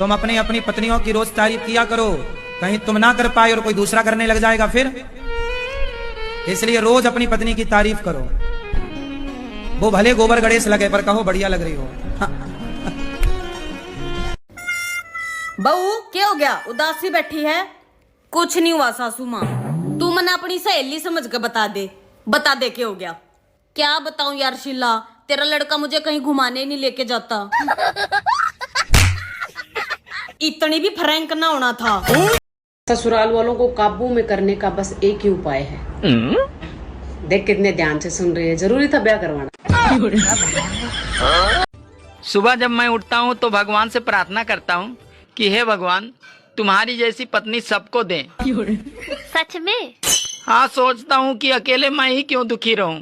तुम अपनी अपनी पत्नियों की रोज तारीफ किया करो, कहीं तुम ना कर पाए और कोई दूसरा करने लग जाएगा फिर। इसलिए रोज अपनी पत्नी की तारीफ करो, वो भले गोबर गणेश लगे पर कहो बढ़िया लग रही हो। बहू क्या हो गया, उदासी बैठी है? कुछ नहीं हुआ सासू माँ, तू मना अपनी सहेली समझ के बता दे क्या हो गया। क्या बताऊं यार शीला, तेरा लड़का मुझे कहीं घुमाने नहीं लेके जाता। इतनी भी फ्रैंक ना होना था। ससुराल वालों को काबू में करने का बस एक ही उपाय है। देख कितने ध्यान से सुन रही है, जरूरी था ब्याह करवाना। सुबह जब मैं उठता हूँ तो भगवान से प्रार्थना करता हूँ कि हे भगवान तुम्हारी जैसी पत्नी सबको दें। सच में? हाँ, सोचता हूँ कि अकेले मैं ही क्यों दुखी रहूं।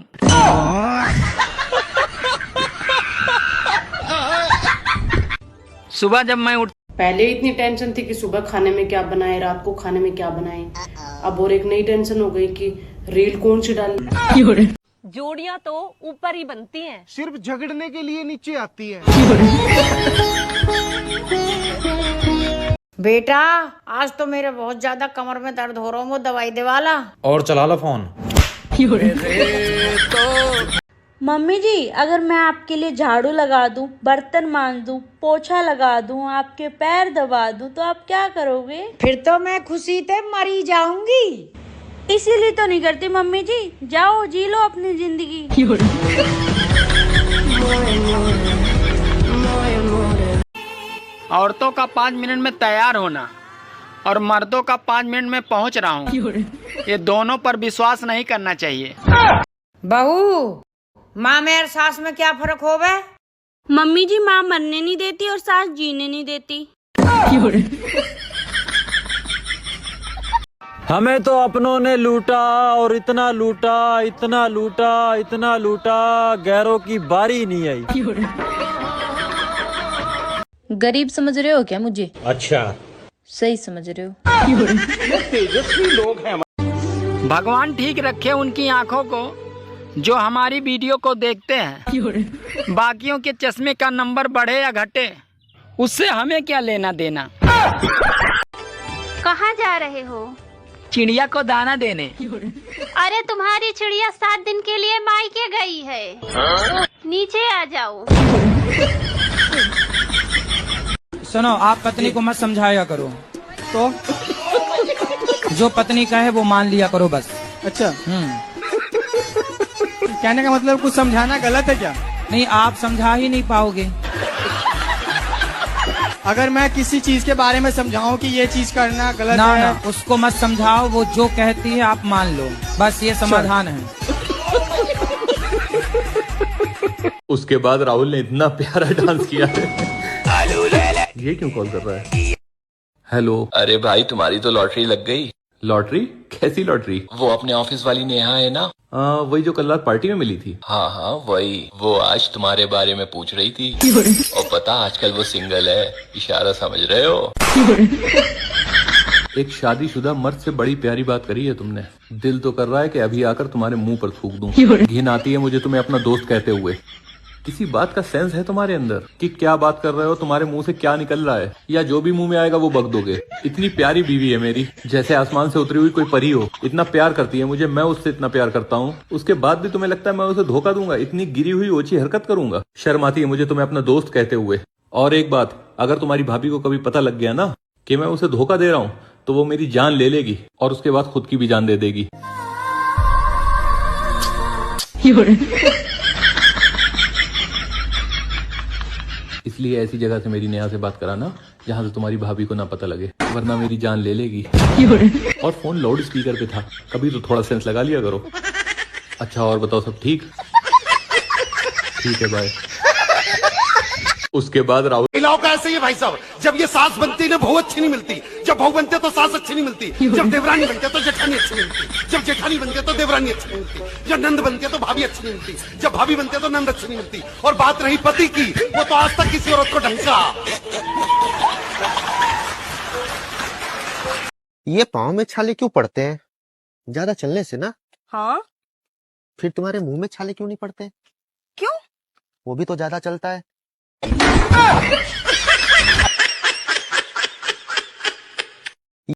सुबह जब मैं उठ पहले इतनी टेंशन थी कि सुबह खाने में क्या बनाए, रात को खाने में क्या बनाए। अब और एक नई टेंशन हो गई कि रील कौन सी डाली। जोड़ियां तो ऊपर ही बनती हैं, सिर्फ झगड़ने के लिए नीचे आती है। बेटा आज तो मेरे बहुत ज्यादा कमर में दर्द हो रहा, वो दवाई दिवाला। और चला लो फोन। मम्मी जी अगर मैं आपके लिए झाड़ू लगा दूं, बर्तन मांज दूं, पोछा लगा दूं, आपके पैर दबा दूं तो आप क्या करोगे? फिर तो मैं खुशी से मरी जाऊंगी। इसीलिए तो नहीं करती मम्मी जी, जाओ जी लो अपनी जिंदगी। औरतों का 5 मिनट में तैयार होना और मर्दों का 5 मिनट में पहुंच रहा हूँ, ये दोनों पर विश्वास नहीं करना चाहिए। बहू माँ में और सास में क्या फर्क हो गए? मम्मी जी माँ मरने नहीं देती और सास जीने नहीं देती। हमें तो अपनों ने लूटा और इतना लूटा, इतना लूटा, इतना लूटा, गैरों की बारी नहीं आई। गरीब समझ रहे हो क्या मुझे? अच्छा सही समझ रहे हो। तेजस्वी लोग हैं। भगवान ठीक रखे उनकी आंखों को जो हमारी वीडियो को देखते हैं। बाकियों के चश्मे का नंबर बढ़े या घटे उससे हमें क्या लेना देना। कहाँ जा रहे हो? चिड़िया को दाना देने। अरे तुम्हारी चिड़िया 7 दिन के लिए मायके गई है, नीचे आ जाओ। सुनो, आप पत्नी को मत समझाया करो, तो जो पत्नी कहे वो मान लिया करो बस। अच्छा, कहने का मतलब कुछ समझाना गलत है क्या? नहीं, आप समझा ही नहीं पाओगे। अगर मैं किसी चीज के बारे में समझाऊं कि ये चीज करना गलत ना, है, ना, उसको मत समझाओ, वो जो कहती है आप मान लो, बस ये समाधान है। उसके बाद राहुल ने इतना प्यारा डांस किया है। ये क्यों कॉल कर रहा है? हेलो। अरे भाई तुम्हारी तो लॉटरी लग गई। लॉटरी? कैसी लॉटरी? वो अपने ऑफिस वाली नेहा है ना, वही जो कल रात पार्टी में मिली थी। हाँ हाँ वही, वो आज तुम्हारे बारे में पूछ रही थी। और पता आजकल वो सिंगल है, इशारा समझ रहे हो? एक शादीशुदा मर्द से बड़ी प्यारी बात करी है तुमने। दिल तो कर रहा है कि अभी आकर तुम्हारे मुंह पर थूक दूं। घिन आती है मुझे तुम्हें अपना दोस्त कहते हुए। किसी बात का सेंस है तुम्हारे अंदर कि क्या बात कर रहे हो, तुम्हारे मुंह से क्या निकल रहा है, या जो भी मुंह में आएगा वो बक दोगे। इतनी प्यारी बीवी है मेरी, जैसे आसमान से उतरी हुई कोई परी हो। इतना प्यार करती है मुझे, मैं उससे इतना प्यार करता हूँ, उसके बाद भी तुम्हें लगता है मैं उसे धोखा दूंगा, इतनी गिरी हुई ओछी हरकत करूंगा। शर्म आती है मुझे तुम्हें अपना दोस्त कहते हुए। और एक बात, अगर तुम्हारी भाभी को कभी पता लग गया ना कि मैं उसे धोखा दे रहा हूँ तो वो मेरी जान ले लेगी और उसके बाद खुद की भी जान दे देगी। इसलिए ऐसी जगह से मेरी नेहा से बात कराना जहाँ से तुम्हारी भाभी को ना पता लगे, वरना मेरी जान ले लेगी। और फोन लाउड स्पीकर पे था, कभी तो थोड़ा सेंस लगा लिया करो। अच्छा और बताओ, सब ठीक? ठीक है, बाय। उसके बाद राहुल इलाव का ऐसे ही भाई साहब, जब ये सास बनती है बहू अच्छी नहीं मिलती, जब बहू बनते तो सास अच्छी नहीं मिलती, जब देवरानी बनते तो जेठानी अच्छी नहीं मिलती, जब जेठानी बनते तो देवरानी अच्छी नहीं मिलती, जब नंद बनते तो भाभी अच्छी नहीं मिलती, जब भाभी बनते तो नंद अच्छी नहीं मिलती। और बात रही पति की, वो तो आज तक किसी औरत को ढंग का। ये पाँव में छाले क्यों पड़ते हैं? ज्यादा चलने से ना। हाँ? फिर तुम्हारे मुंह में छाले क्यों नहीं पड़ते? क्यों? वो भी तो ज्यादा चलता है।